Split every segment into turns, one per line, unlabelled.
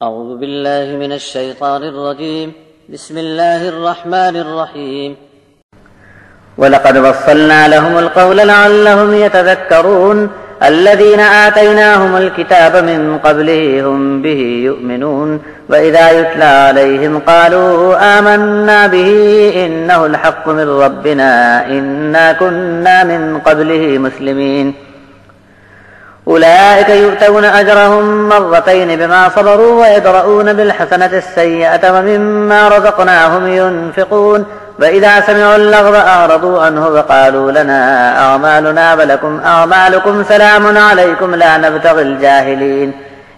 أعوذ بالله من الشيطان الرجيم بسم الله الرحمن الرحيم
وَلَقَدْ وَصَّلْنَا لَهُمُ الْقَوْلَ لَعَلَّهُمْ يَتَذَكَّرُونَ الَّذِينَ آتَيْنَاهُمُ الْكِتَابَ مِنْ قَبْلِهِ هُمْ بِهِ يُؤْمِنُونَ وَإِذَا يُتْلَى عَلَيْهِمْ قَالُوا آمَنَّا بِهِ إِنَّهُ الْحَقُّ مِنْ رَبِّنَا إِنَّا كُنَّا مِنْ قَبْلِهِ مُسْلِمِينَ أولئك يؤتون أجرهم مرتين بما صبروا ويدرؤون بالحسنة السيئة ومما رزقناهم ينفقون وإذا سمعوا اللغو أعرضوا عنه وقالوا لنا أعمالنا ولكم أعمالكم سلام عليكم لا نبتغي الجاهلين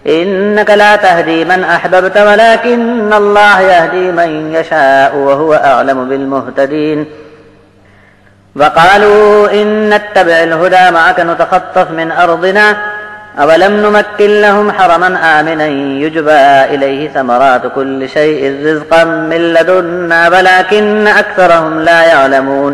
إنك لا تهدي من أحببت ولكن الله يهدي من يشاء وهو أعلم بالمهتدين وقالوا إن نتبع الهدى معك نتخطف من أرضنا أولم نمكن لهم حرما آمنا يجبى إليه ثمرات كل شيء رزقا من لدنا ولكن أكثرهم لا يعلمون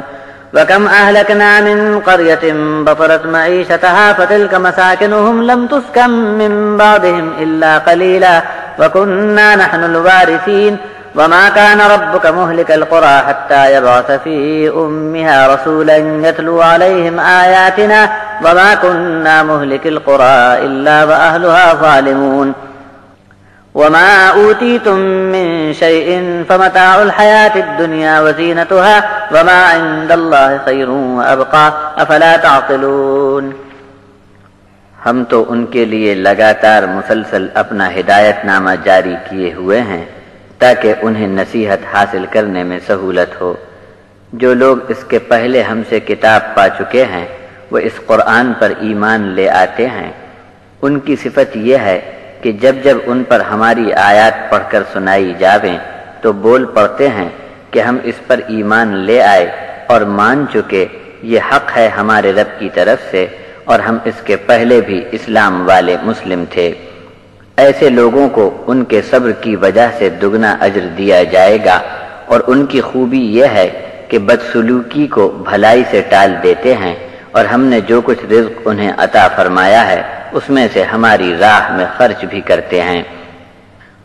وكم أهلكنا من قرية بطرت معيشتها فتلك مساكنهم لم تسكن من بعدهم إلا قليلا وكنا نحن الوارثين وما كان ربك مهلك القرى حتى يبعث في أمها رسولا يتلو عليهم آياتنا وما كنا مهلك القرى إلا وأهلها ظالمون وما أوتيتم من شيء فمتاع الحياة الدنيا وزينتها وما عند الله خير وأبقى أفلا تعقلون ہم تو ان کے لیے لگاتار مسلسل اپنا ہدایت نامہ جاری کیے ہوئے ہیں تاکہ انہیں نصیحت حاصل کرنے میں سہولت ہو۔ جو لوگ اس کے پہلے ہم سے کتاب پا چکے ہیں وہ اس قرآن پر ایمان لے آتے ہیں۔ ان کی صفت یہ ہے کہ جب جب ان پر ہماری آیات پڑھ کر سنائی جاویں تو بول پڑتے ہیں کہ ہم اس پر ایمان لے آئے اور مان چکے یہ حق ہے ہمارے رب کی طرف سے اور ہم اس کے پہلے بھی اسلام والے مسلم تھے۔ ایسے لوگوں کو ان کے صبر کی وجہ سے دگنا اجر دیا جائے گا اور ان کی خوبی یہ ہے کہ بدسلوکی کو بھلائی سے ٹال دیتے ہیں اور ہم نے جو کچھ رزق انہیں عطا فرمایا ہے اس میں سے ہماری راہ میں خرچ بھی کرتے ہیں،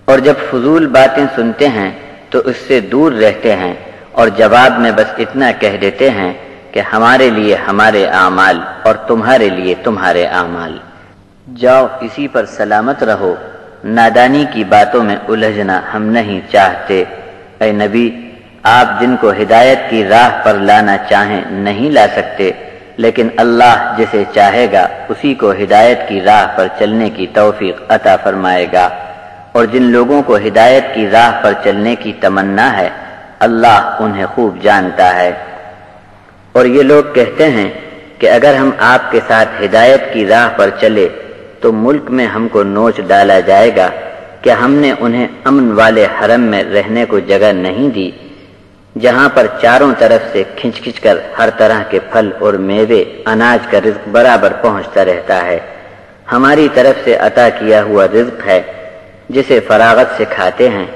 اور جب فضول باتیں سنتے ہیں تو اس سے دور رہتے ہیں اور جواب میں بس اتنا کہہ دیتے ہیں کہ ہمارے لیے ہمارے اعمال اور تمہارے لیے تمہارے اعمال، جاؤ اسی پر سلامت رہو، نادانی کی باتوں میں الجھنا ہم نہیں چاہتے۔ اے نبی، آپ جن کو ہدایت کی راہ پر لانا چاہیں نہیں لا سکتے، لیکن اللہ جسے چاہے گا اسی کو ہدایت کی راہ پر چلنے کی توفیق عطا فرمائے گا، اور جن لوگوں کو ہدایت کی راہ پر چلنے کی تمنا ہے اللہ انہیں خوب جانتا ہے۔ اور یہ لوگ کہتے ہیں کہ اگر ہم آپ کے ساتھ ہدایت کی راہ پر چلے تو ملک میں ہم کو نوچ ڈالا جائے گا، کہ ہم نے انہیں امن والے حرم میں رہنے کو جگہ نہیں دی جہاں پر چاروں طرف سے کھنچ کھنچ کر ہر طرح کے پھل اور میوے اناج کا رزق برابر پہنچتا رہتا ہے۔ ہماری طرف سے عطا کیا ہوا رزق ہے جسے فراغت سے کھاتے ہیں،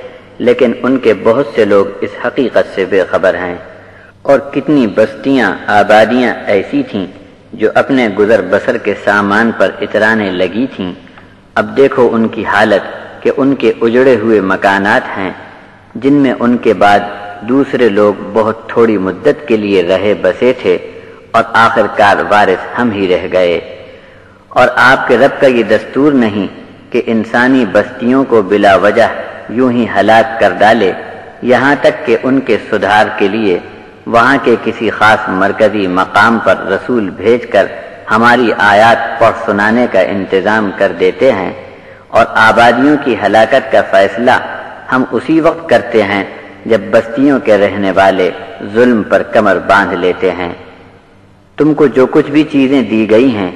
لیکن ان کے بہت سے لوگ اس حقیقت سے بے خبر ہیں۔ اور کتنی بستیاں آبادیاں ایسی تھیں جو اپنے گزر بسر کے سامان پر اترانے لگی تھیں، اب دیکھو ان کی حالت کہ ان کے اجڑے ہوئے مکانات ہیں جن میں ان کے بعد دوسرے لوگ بہت تھوڑی مدت کے لیے رہے بسے تھے اور آخر کار وارث ہم ہی رہ گئے۔ اور آپ کے رب کا یہ دستور نہیں کہ انسانی بستیوں کو بلا وجہ یوں ہی ہلاک کر ڈالے، یہاں تک کہ ان کے سدھار کے لیے وہاں کے کسی خاص مرکزی مقام پر رسول بھیج کر ہماری آیات پڑھ سنانے کا انتظام کر دیتے ہیں، اور آبادیوں کی ہلاکت کا فیصلہ ہم اسی وقت کرتے ہیں جب بستیوں کے رہنے والے ظلم پر کمر باندھ لیتے ہیں۔ تم کو جو کچھ بھی چیزیں دی گئی ہیں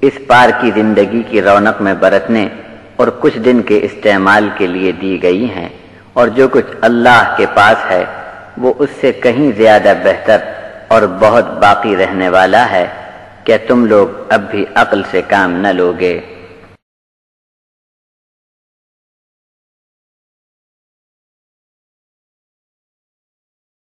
اس پار کی زندگی کی رونق میں برتنے اور کچھ دن کے استعمال کے لیے دی گئی ہیں، اور جو کچھ اللہ کے پاس ہے وہ اس سے کہیں زیادہ بہتر اور بہت باقی رہنے والا ہے۔ کیا تم لوگ اب بھی عقل سے کام نہ لوگے؟